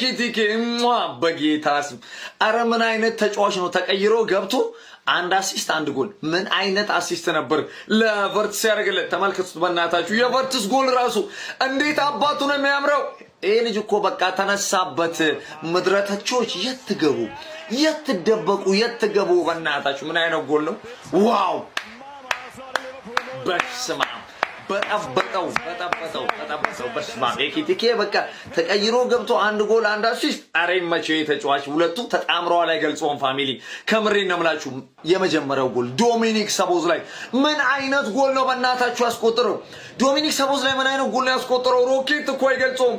ኤኪቲኬ በጌታስ አረ ምን አይነት ተጫዋች ነው ተቀይሮ ገብቶ አንድ አሲስት አንድ ጎል ምን አይነት አሲስት ነበር ለቨርትስ ያደርግለት ተመልከቱት በእናታችሁ የቨርትስ ጎል ራሱ እንዴት አባቱ ነው የሚያምረው ይሄ ልጅ እኮ በቃ ተነሳበት ምድረተቾች የትደበቁ የትገቡ በእናታችሁ ምን አይነት ጎል ነው ዋው በስማ በጠበጠው በስማ ኤኪቲኬ በቃ ተቀይሮ ገብቶ አንድ ጎል አንድ አሲስት አሬን መቼ ተጫዋች ሁለቱ ተጣምረዋል አይገልጾም ፋሚሊ ከምሬን ነው የምላችሁ የመጀመሪያው ጎል ዶሚኒክ ሰቦዝ ላይ ምን አይነት ጎል ነው በእናታችሁ ያስቆጠረው ዶሚኒክ ሰቦዝ ላይ ምን አይነት ጎል ነው ያስቆጠረው ሮኬት እኮ አይገልጾም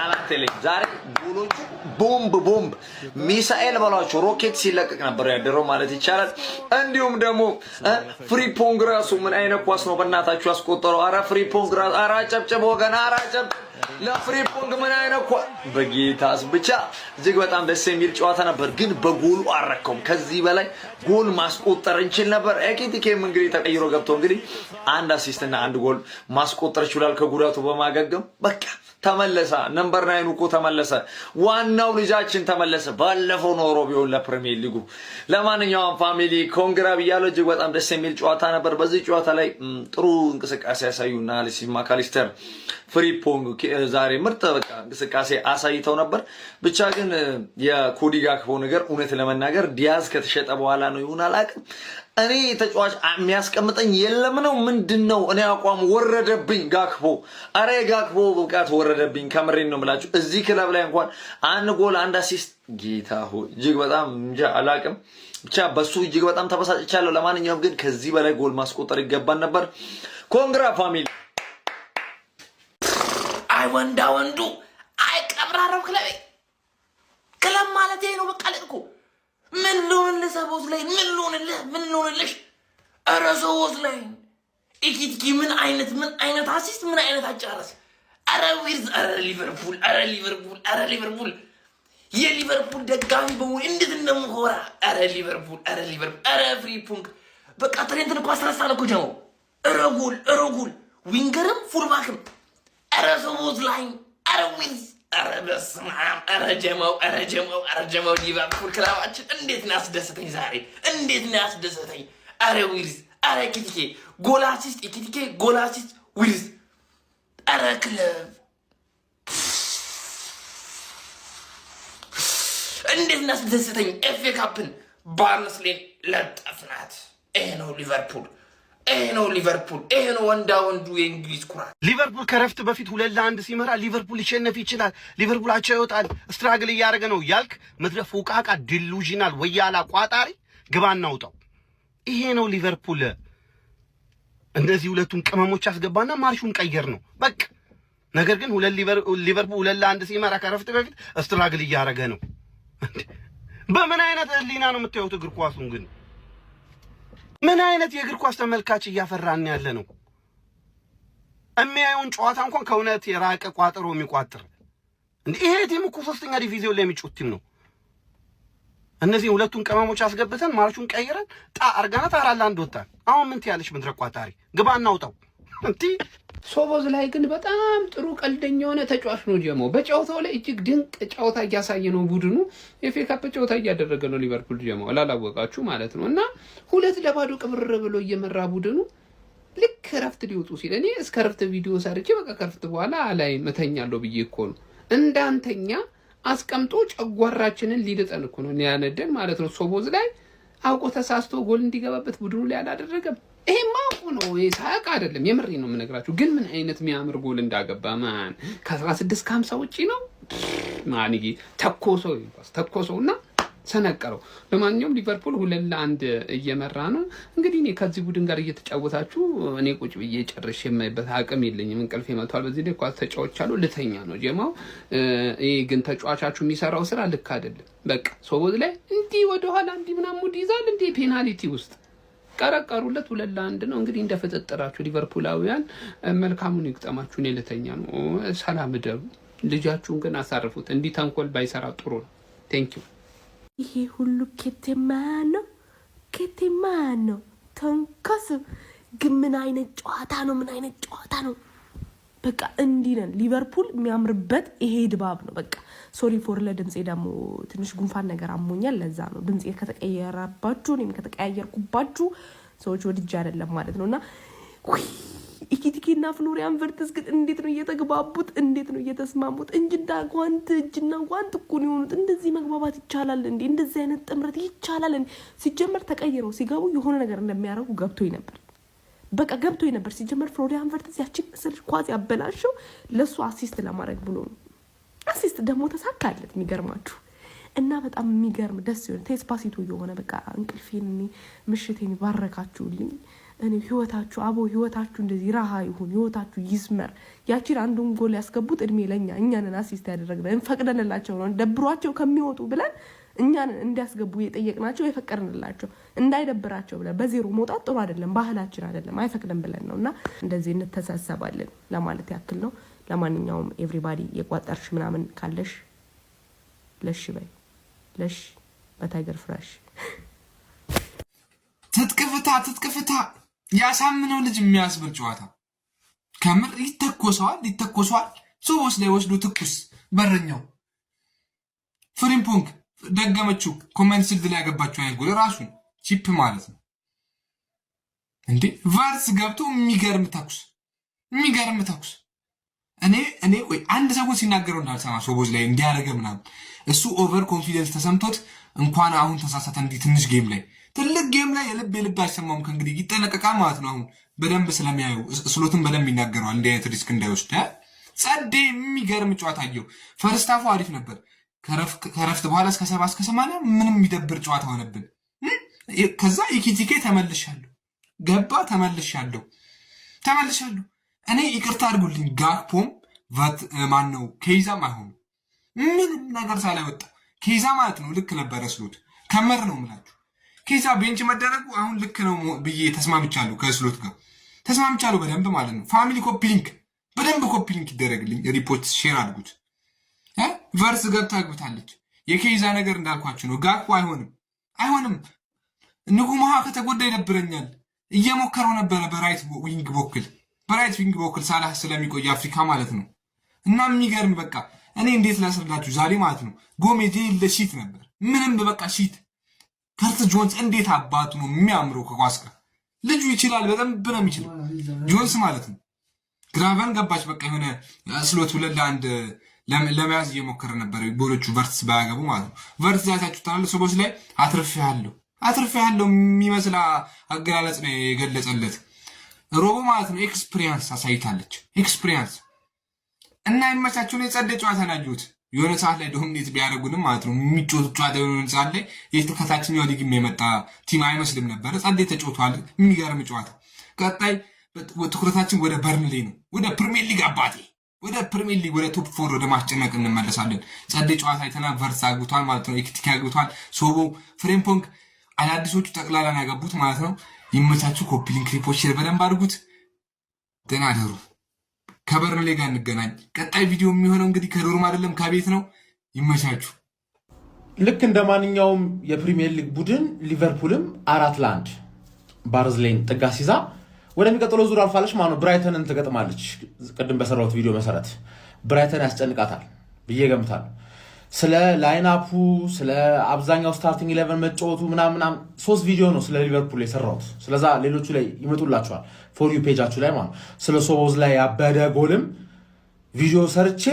አላተለኝ ዛሬ ጎሎቹ ቦምብ ሚሳኤል ባሏቸው ሮኬት ሲለቀቅ ነበር ያደረው ማለት ይቻላል እንዲሁም ደግሞ ፍሪፖንግ ራሱ ምን አይነት ኳስ ነው በእናታችሁ ያስቆጠረው አራ ፍሪፖንግ ራሱ አራ ጨብጨብ ወገን አራ ጨብ ለፍሪፖንግ ምን አይነት ኳስ በጌታስ ብቻ እጅግ በጣም ደስ የሚል ጨዋታ ነበር ግን በጎሉ አረከውም ከዚህ በላይ ጎል ማስቆጠር እንችል ነበር ኤኪቲኬም እንግዲህ ተቀይሮ ገብቶ እንግዲህ አንድ አሲስት እና አንድ ጎል ማስቆጠር ይችላል ከጉዳቱ በማገገም በቃ ተመለሰ ነምበር 9 እኮ ተመለሰ ዋናው ልጃችን ተመለሰ ባለፈው ኖሮ ቢሆን ለፕሪሚየር ሊጉ ለማንኛውም ፋሚሊ ኮንግራ ብያለሁ እጅግ በጣም ደስ የሚል ጨዋታ ነበር በዚህ ጨዋታ ላይ ጥሩ እንቅስቃሴ ያሳዩና አሊሲ ማካሊስተር ፍሪፖንግ ዛሬ ምርጥ በቃ እንቅስቃሴ አሳይተው ነበር ብቻ ግን የኮዲ ጋክፖ ነገር እውነት ለመናገር ዲያዝ ከተሸጠ በኋላ ነው ይሁን አላቅም እኔ ተጫዋች የሚያስቀምጠኝ የለም ነው ምንድነው እኔ አቋም ወረደብኝ ጋክፖ አሬ ጋክፖ ብቃት ወረደብኝ ከምሬን ነው የምላችሁ እዚህ ክለብ ላይ እንኳን አንድ ጎል አንድ አሲስት ጌታ ሆይ እጅግ በጣም እንጃ አላቅም ብቻ በሱ እጅግ በጣም ተበሳጭቻለሁ ለማንኛውም ግን ከዚህ በላይ ጎል ማስቆጠር ይገባን ነበር ኮንግራ ፋሚሊ አይ ወንዱ አይ ቀብራራው ክለብ ማለት ይሄ ነው በቃ ለጥቆ ምን ልሆንልህ ሰቦዝ ላይ ምን ልሆንልሽ አረዞዝ ላይ ኤኪቲኬ ምን አይነት አሲስት ምን አይነት አጫራስ አረ ዊርዝ አረ ሊቨርፑል የሊቨርፑል ደጋሚ በሙሉ እንዴት እንደምሆራ አረ ሊቨርፑል አረ ፍሪፖንግ በቃ ትሬንትን እኮ አስተሳሰለ እኮ ጀመው አረ ጎል ዊንገርም ፉልባክም አረ ሰቦዝ ላይ አረ ዊርዝ አረ በስማም አረ ጀማው ሊቨርፑል ክለባችን እንዴት ነው ያስደሰተኝ ዛሬ እንዴት ነው ያስደሰተኝ አረ ዊርዝ አረ ኤኪቲኬ ጎል አሲስት ኤኪቲኬ ጎል አሲስት ዊርዝ አረ ክለብ እንዴት ነው ያስደሰተኝ ኤፍኤ ካፕን ባርንስሌን ለጠፍናት ይሄ ነው ሊቨርፑል ይሄ ነው ወንዱ የእንግሊዝ ኩራት ሊቨርፑል ከረፍት በፊት 2-1 ሲመራ ሊቨርፑል ሊሸነፍ ይችላል ሊቨርፑል አቻ ይወጣል ስትራግል እያደረገ ነው ያልክ ምድረ ፉቃቃ ዲሉዥናል ወያላ ቋጣሪ ግባና አውጣው ይሄ ነው ሊቨርፑል እንደዚህ ሁለቱን ቅመሞች አስገባና ማርሹን ቀየር ነው በቃ ነገር ግን ሊቨርፑል 2-1 ሲመራ ከረፍት በፊት ስትራግል እያደረገ ነው በምን አይነት ህሊና ነው የምታዩት እግር ኳሱን ግን ምን አይነት የእግር ኳስ ተመልካች እያፈራን ያለ ነው የሚያዩን ጨዋታ እንኳን ከእውነት የራቀ ቋጥሮ የሚቋጥር እንዴ ይሄ ቲም እኮ 3ኛ ዲቪዚዮን ላይ የሚጫወት ቲም ነው እነዚህ ሁለቱን ቀመሞች አስገብተን ማርሹን ቀይረን አርጋናት 4-1 ወጣን አሁን ምን ትያለሽ ምድረ ቋጣሪ ግባና አውጣው እንዴ ሶቦዝ ላይ ግን በጣም ጥሩ ቀልደኛ የሆነ ተጫዋች ነው ጀማው በጨዋታው ላይ እጅግ ድንቅ ጨዋታ እያሳየ ነው ቡድኑ ኤፍኤ ካፕ ጨዋታ እያደረገ ነው ሊቨርፑል ጀማው ላላወቃችሁ ማለት ነው እና 2-2 ቅብር ብሎ እየመራ ቡድኑ ልክ ረፍት ሊወጡ ሲል እኔ እስከ ረፍት ቪዲዮ ሰርቼ በቃ ከረፍት በኋላ ላይ መተኛለሁ ብዬ እኮ ነው እንዳንተኛ አስቀምጦ ጨጓራችንን ሊደጠን እኮ ነው ያነደን ማለት ነው ሶቦዝ ላይ አውቆ ተሳስቶ ጎል እንዲገባበት ቡድኑ ላይ አላደረገም ይሄማ እኮ ነው ሳያቅ አይደለም የምሬን ነው የምነግራችሁ ግን ምን አይነት የሚያምር ጎል እንዳገባ ማን ከ16 ከ50 ውጪ ነው ማንጊ ተኮሰውና ሰነቀረው ለማንኛውም ሊቨርፑል 2-1 እየመራ ነው እንግዲህ እኔ ከዚህ ቡድን ጋር እየተጫወታችሁ እኔ ቁጭ ብዬ ጨርሼ የማይበት አቅም የለኝም እንቅልፍ ይመጣል በዚህ ላይ ኳስ ተጫዋቻለሁ ልተኛ ነው ጀማው ይሄ ግን ተጫዋቻችሁ የሚሰራው ስራ ልክ አይደለም በቃ ሶቦዝ ላይ እንዲህ ወደ ኋላ እንዲህ ምናምን ሙድ ይዛል እንዴ ፔናልቲ ውስጥ ቀረቀሩለት 2-1 ነው እንግዲህ እንደፈጠጠራችሁ ሊቨርፑላውያን መልካሙን ይቅጠማችሁ እኔ ልተኛ ነው ሰላም ደሩ ልጃችሁን ግን አሳርፉት እንዲህ ተንኮል ባይሰራ ጥሩ ነው ቴንኪው ይሄ ሁሉ ኬቴማ ነው ተንከስ ግን ምን አይነት ጨዋታ ነው በቃ እንዲነን ሊቨርፑል የሚያምርበት ይሄ ድባብ ነው። በቃ ሶሪ ፎር ለድምጼ ደግሞ ትንሽ ጉንፋን ነገር አሞኛል። ለዛ ነው ድምጼ ከተቀየረባችሁ እኔም ከተቀያየርኩባችሁ ሰዎች ወድጄ አይደለም ማለት ነውና ኢኪቲኪና ፍሎሪያን ቨርትዝ ግን እንዴት ነው እየተግባቡት? እንዴት ነው እየተስማሙት? እጅና ጓንት እኮ ነው የሆኑት። እንደዚህ መግባባት ይቻላል እንዴ? እንደዚህ አይነት ጥምረት ይቻላል እንዴ? ሲጀመር ተቀይረው ሲገቡ የሆነ ነገር እንደሚያደርጉ ገብቶኝ ነበር። በቃ ገብቶኝ ነበር። ሲጀመር ፍሎሪያን ቨርትዝ ያቺን ስል ኳስ ያበላሸው ለሱ አሲስት ለማድረግ ብሎ ነው። አሲስት ደግሞ ተሳካለት የሚገርማችሁ እና በጣም የሚገርም ደስ ይላል። ቴስፓሲቶ የሆነ በቃ እንቅልፌን ምሽቴን ባረካችሁልኝ። እኔ ህይወታችሁ እንደዚህ ረሃ ይሁን፣ ህይወታችሁ ይስመር። ያቺን አንዱን ጎል ያስገቡት እድሜ ለኛ እኛንን አሲስት ያደረግነው እንፈቅደንላቸው ነው። ደብሯቸው ከሚወጡ ብለን እኛን እንዲያስገቡ የጠየቅናቸው የፈቀድንላቸው እንዳይደብራቸው ብለን በዜሮ መውጣት ጥሩ አይደለም፣ ባህላችን አይደለም፣ አይፈቅድም ብለን ነውና እንደዚህ እንተሳሰባለን ለማለት ያክል ነው። ለማንኛውም ኤቭሪባዲ የቋጠርሽ ምናምን ካለሽ ለሽ በይ ለሽ በታይገር ፍራሽ ትጥቅፍታ ያሳምነው ልጅ የሚያስብል ጨዋታ ከምር ይተኮሰዋል። ሶቦስ ላይ ወስዶ ትኩስ በረኛው ፍሪምፖንግ ደገመችው። ኮሜንት ስልት ላይ ያገባችው አይን ጎል ራሱ ቺፕ ማለት ነው እንዴ! ቫርስ ገብቶ የሚገርም ተኩስ እኔ ቆይ አንድ ሰው ሲናገረው እንዳልሰማ ሶቦስ ላይ እንዲያረገ ምናምን እሱ ኦቨር ኮንፊደንስ ተሰምቶት እንኳን አሁን ተሳሳተ እንዲህ ትንሽ ጌም ላይ ትልቅ ጌም ላይ የልብ አይሰማውም። ከእንግዲህ ይጠነቀቃል ማለት ነው። አሁን በደንብ ስለሚያዩ ስሎትን በደንብ ይናገረዋል እንዲህ አይነት ሪስክ እንዳይወስድ። ጸዴ የሚገርም ጨዋታ አየው። ፈርስት ሃፉ አሪፍ ነበር። ከረፍት በኋላ እስከ 70 እስከ 80 ምንም የሚደብር ጨዋታ ሆነብን። ከዛ ኢኪቲኬ ተመልሻለሁ እኔ ይቅርታ አድርጉልኝ። ጋክፖም ማነው ኬይዛም አይሆኑ ምንም ነገር ሳላወጣ ኬይዛ ማለት ነው ልክ ነበረ። ስሎት ከመር ነው የምላችሁ። ኬይዛ ቤንች መደረጉ አሁን ልክ ነው ብዬ ተስማምቻለሁ። ከስሎት ጋር ተስማምቻለሁ በደንብ ማለት ነው። ፋሚሊ ኮፒ ሊንክ በደንብ ኮፒ ሊንክ ይደረግልኝ። ሪፖርት ሼር አድርጉት። ቨርስ ገብታ አግብታለች። የኬይዛ ነገር እንዳልኳችሁ ነው። ጋክፖ አይሆንም። ንጉማሃ ከተጎዳ ይደብረኛል። እየሞከረው ነበረ በራይት ዊንግ በኩል ሳላህ ስለሚቆይ አፍሪካ ማለት ነው። እና የሚገርም በቃ እኔ እንዴት ላስረዳችሁ ዛሬ ማለት ነው። ጎሜዝ ለሺት ነበር ምንም በቃ ሺት። ከርት ጆንስ እንዴት አባቱ ነው የሚያምረው ከኳስ ጋር ልጁ ይችላል፣ በደንብ ነው የሚችለው ጆንስ ማለት ነው። ግራቨን ገባች በቃ የሆነ ስሎት ሁለት ለአንድ ለመያዝ እየሞከረ ነበር። ጎሎቹ ቨርትስ ባያገቡ ማለት ነው። ቨርትስ ያሳችሁ ታላለ ሰዎች ላይ አትርፌያለሁ የሚመስል አገላለጽ ነው የገለጸለት ሮቦ ማለት ነው። ኤክስፒሪየንስ አሳይታለች። ኤክስፒሪየንስ እና ይመቻችሁ ነው። የጸደ ጨዋታ ናጁት የሆነ ሰዓት ላይ ዶሚኔት ቢያደርጉንም ማለት ነው የሚጮቱት ጨዋታ የሆነ ሰዓት ላይ የተከታችኛው ሊግም የመጣ ቲም አይመስልም ነበር። ጸደ ተጫውቷል። የሚገርም ጨዋታ። ቀጣይ ትኩረታችን ወደ በርንሌ ነው፣ ወደ ፕሪሚየር ሊግ አባቴ፣ ወደ ፕሪሚየር ሊግ ወደ ቶፕ 4 ወደ ማስጨነቅ እንመለሳለን። ጸደ ጨዋታ አይተናል። ቨርስ አግብቷል ማለት ነው። ኢኪቲካ አግብቷል። ሶቦ ፍሬምፖንግ አዳዲሶቹ ጠቅላላ ያገቡት ማለት ነው። ይመቻችሁ። ኮፒ ሊንክ ሪፖርት ሼር በደንብ አድርጉት። ደህና አደሩ። ከበርንሌ ጋር እንገናኝ። ቀጣይ ቪዲዮ የሚሆነው እንግዲህ ከዶርም አይደለም ከቤት ነው። ይመቻችሁ። ልክ እንደ ማንኛውም የፕሪሚየር ሊግ ቡድን ሊቨርፑልም 4-1 ባርዝሌን ጥጋ ሲዛ ወደሚቀጥለው ዙር አልፋለች ማለት ነው። ብራይተንን ትገጥማለች። ቅድም በሰራሁት ቪዲዮ መሰረት ብራይተን ያስጨንቃታል ብዬ ገምታለሁ። ስለ ላይንአፑ ስለ አብዛኛው ስታርቲንግ 11 መጫወቱ ምናምን 3 ቪዲዮ ነው ስለ ሊቨርፑል የሰራሁት። ስለዛ ሌሎቹ ላይ ይመጡላችኋል ፎር ዩ ፔጃችሁ ላይ ማለት ነው። ስለ ሶቦዝ ላይ ያበደ ጎልም ቪዲዮ ሰርቼ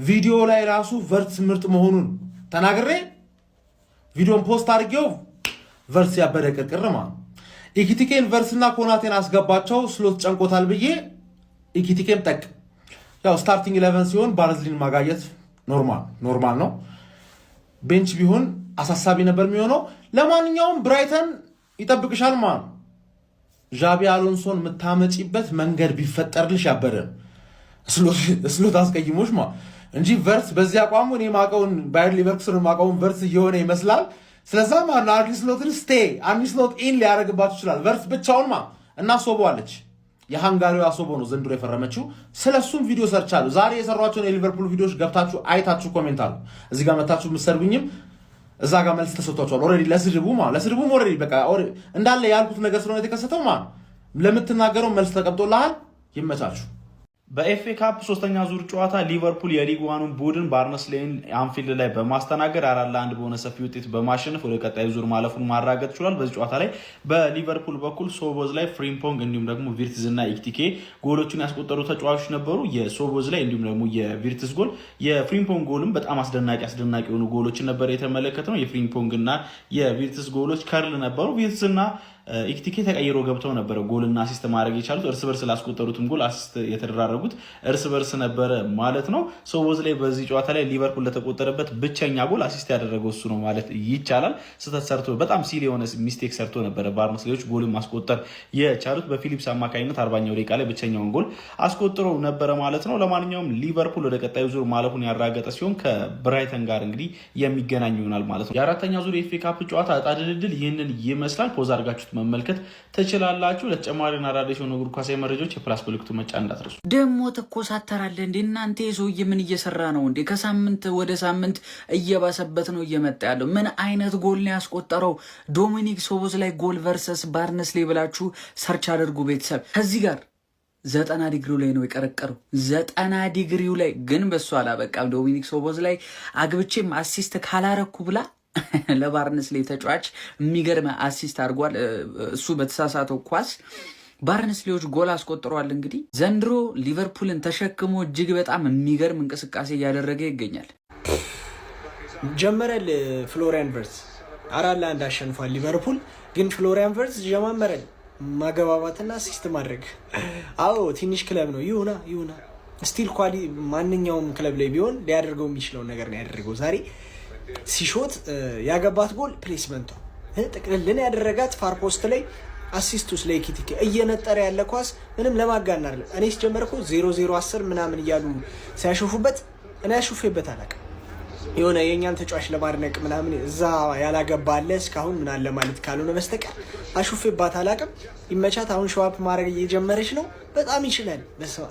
ቪዲዮ ላይ ራሱ ቨርትስ ምርጥ መሆኑን ተናግሬ ቪዲዮን ፖስት አድርጌው ቨርትስ ያበደ ቅርቅር ማለት ነው። ኢኪቲኬን ቨርትስና ኮናቴን አስገባቸው ስሎት ጨንቆታል ብዬ ኢኪቲኬን ጠቅ ያው ስታርቲንግ 11 ሲሆን ባርዝሊን ማጋየት ኖርማል ነው። ቤንች ቢሆን አሳሳቢ ነበር የሚሆነው። ለማንኛውም ብራይተን ይጠብቅሻል ማለት ነው። ዣቢ አሎንሶን የምታመጪበት መንገድ ቢፈጠርልሽ ያበደ ስሎት አስቀይሞሽ ማለት እንጂ ቨርትስ በዚህ አቋሙ እኔ ማቀውን ባየር ሊቨርኩሰን ማቀውን ቨርትስ እየሆነ ይመስላል። ስለዛ ማለት ነው አርኒ ስሎትን አርኒ ስሎት ኢን ሊያደርግባችሁ ይችላል። ቨርትስ ብቻውን ማለት እና ሶቦ አለች። የሃንጋሪዋ ሶቦ ነው ዘንድሮ የፈረመችው። ስለሱም ቪዲዮ ሰርቻለሁ። ዛሬ የሰሯቸውን የሊቨርፑል ቪዲዮዎች ገብታችሁ አይታችሁ ኮሜንት አሉ። እዚህ ጋር መታችሁ የምትሰርቡኝም እዛ ጋር መልስ ተሰጥቷቸዋል። ኦልሬዲ ለስድቡም ኦልሬዲ በቃ እንዳለ ያልኩት ነገር ስለሆነ የተከሰተው ማለት ለምትናገረው መልስ ተቀምጦልሃል። ይመቻችሁ። በኤፍኤ ካፕ ሶስተኛ ዙር ጨዋታ ሊቨርፑል የሊግ ዋኑን ቡድን ባርንስሌይን አንፊልድ ላይ በማስተናገድ 4-1 በሆነ ሰፊ ውጤት በማሸነፍ ወደ ቀጣዩ ዙር ማለፉን ማረጋገጥ ችሏል። በዚህ ጨዋታ ላይ በሊቨርፑል በኩል ሶቦዝ ላይ ፍሪምፖንግ እንዲሁም ደግሞ ቪርትዝ እና ኢኪቲኬ ጎሎቹን ያስቆጠሩ ተጫዋቾች ነበሩ። የሶቦዝ ላይ እንዲሁም ደግሞ የቪርትዝ ጎል የፍሪምፖንግ ጎልም በጣም አስደናቂ የሆኑ ጎሎችን ነበር የተመለከተው። የፍሪምፖንግ እና የቪርትዝ ጎሎች ከርል ነበሩ። ቪርትዝ እና ኢኪቲኬ ተቀይሮ ገብተው ነበረ ጎልና አሲስት ማድረግ የቻሉት። እርስ በርስ ላስቆጠሩትም ጎል አሲስት የተደራረጉት እርስ በርስ ነበረ ማለት ነው። ሶቦዝ ላይ በዚህ ጨዋታ ላይ ሊቨርፑል ለተቆጠረበት ብቸኛ ጎል አሲስት ያደረገው እሱ ነው ማለት ይቻላል። ስህተት ሰርቶ በጣም ሲል የሆነ ሚስቴክ ሰርቶ ነበረ ባርንስሌዎች ጎልን ማስቆጠር የቻሉት። በፊሊፕስ አማካኝነት 40ኛው ደቂቃ ላይ ብቸኛውን ጎል አስቆጥሮ ነበረ ማለት ነው። ለማንኛውም ሊቨርፑል ወደ ቀጣዩ ዙር ማለፉን ያረጋገጠ ሲሆን ከብራይተን ጋር እንግዲህ የሚገናኝ ይሆናል ማለት ነው። የአራተኛ ዙር የኤፍኤ ካፕ ጨዋታ እጣ ድልድል ይህንን ይመስላል። ፖዝ አድርጋችሁት መመልከት ትችላላችሁ። ለተጨማሪና አዳዲስ የሆኑ እግር ኳሳዊ መረጃዎች የፕላስ ምልክቱ መጫን እንዳትረሱ። ደግሞ ትኮሳተራለ እንዴ እናንተ? የሰውዬ ምን እየሰራ ነው እንዴ? ከሳምንት ወደ ሳምንት እየባሰበት ነው እየመጣ ያለው። ምን አይነት ጎል ነው ያስቆጠረው? ዶሚኒክ ሶቦዝ ላይ ጎል ቨርሰስ ባርንስሌ ብላችሁ ሰርች አድርጉ ቤተሰብ። ከዚህ ጋር 90 ዲግሪው ላይ ነው የቀረቀረው። 90 ዲግሪው ላይ ግን በሱ አላበቃም። ዶሚኒክ ሶቦዝ ላይ አግብቼም አሲስት ካላረኩ ብላ ለባርንስሌ ተጫዋች የሚገርም አሲስት አድርጓል። እሱ በተሳሳተው ኳስ ባርንስሌዎች ጎል አስቆጥሯል። እንግዲህ ዘንድሮ ሊቨርፑልን ተሸክሞ እጅግ በጣም የሚገርም እንቅስቃሴ እያደረገ ይገኛል። ጀመረል ፍሎሪያን ቨርትዝ 4-1 አሸንፏል ሊቨርፑል። ግን ፍሎሪያን ቨርትዝ ጀማመረል ማገባባትና አሲስት ማድረግ። አዎ ትንሽ ክለብ ነው ይሁና ስቲል ኳሊ ማንኛውም ክለብ ላይ ቢሆን ሊያደርገው የሚችለው ነገር ነው ያደረገው ዛሬ። ሲሾት ያገባት ጎል ፕሌስመንቷ ጥቅልልን ያደረጋት ፋርፖስት ላይ አሲስቱስ ላይ ኢኪቲኬ እየነጠረ ያለ ኳስ ምንም ለማጋና አይደለም። እኔ ሲጀመርኩ 0-0-10 ምናምን እያሉ ሲያሾፉበት እኔ ያሾፌበት አላውቅም። የሆነ የኛን ተጫዋች ለማድነቅ ምናምን እዛ ያላገባለ እስካሁን ምን አለ ማለት ካልሆነ በስተቀር አሾፌባት አላውቅም። ይመቻት። አሁን ሸዋፕ ማድረግ እየጀመረች ነው። በጣም ይችላል።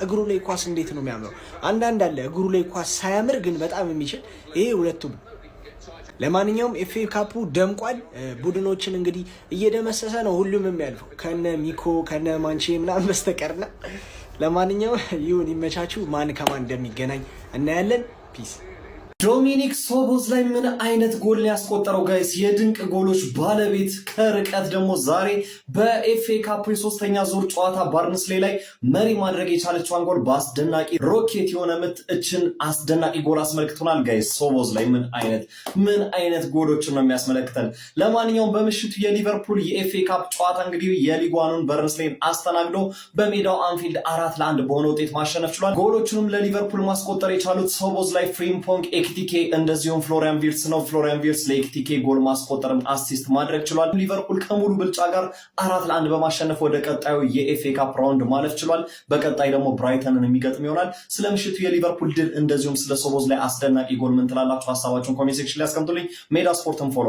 እግሩ ላይ ኳስ እንዴት ነው የሚያምረው! አንዳንድ አለ እግሩ ላይ ኳስ ሳያምር ግን በጣም የሚችል ይሄ ሁለቱም። ለማንኛውም ኤፍኤ ካፑ ደምቋል። ቡድኖችን እንግዲህ እየደመሰሰ ነው ሁሉም የሚያልፈው ከነ ሚኮ ከነ ማንቼ ምናምን በስተቀርና ለማንኛውም ይሁን ይመቻችሁ። ማን ከማን እንደሚገናኝ እናያለን። ፒስ። ዶሚኒክ ሶቦዝ ላይ ምን አይነት ጎል ያስቆጠረው ጋይስ! የድንቅ ጎሎች ባለቤት ከርቀት ደግሞ ዛሬ በኤፍኤ ካፕ የሶስተኛ ዙር ጨዋታ ባርንስሌ ላይ መሪ ማድረግ የቻለችዋን ጎል በአስደናቂ ሮኬት የሆነ ምት እችን አስደናቂ ጎል አስመልክቶናል ጋይስ። ሶቦዝ ላይ ምን አይነት ጎሎችን ነው የሚያስመለክተን። ለማንኛውም በምሽቱ የሊቨርፑል የኤፍኤ ካፕ ጨዋታ እንግዲህ የሊጓኑን ባርንስሌን አስተናግዶ በሜዳው አንፊልድ 4-1 በሆነ ውጤት ማሸነፍ ችሏል። ጎሎቹንም ለሊቨርፑል ማስቆጠር የቻሉት ሶቦዝ ላይ ፍሪምፖንግ ኢኪቲኬ እንደዚሁም ፍሎሪያን ቪርትዝ ነው። ፍሎሪያን ቪርትዝ ለኢኪቲኬ ጎል ማስቆጠርም አሲስት ማድረግ ችሏል። ሊቨርፑል ከሙሉ ብልጫ ጋር 4-1 በማሸነፍ ወደ ቀጣዩ የኤፍኤ ካፕ ራውንድ ማለፍ ችሏል። በቀጣይ ደግሞ ብራይተንን የሚገጥም ይሆናል። ስለ ምሽቱ የሊቨርፑል ድል እንደዚሁም ስለ ሶቦዝ ላይ አስደናቂ ጎል ምን ትላላችሁ? ሀሳባችሁን ኮሜንት ሴክሽን ላይ አስቀምጡልኝ። ሜዳ ስፖርትን ፎሎ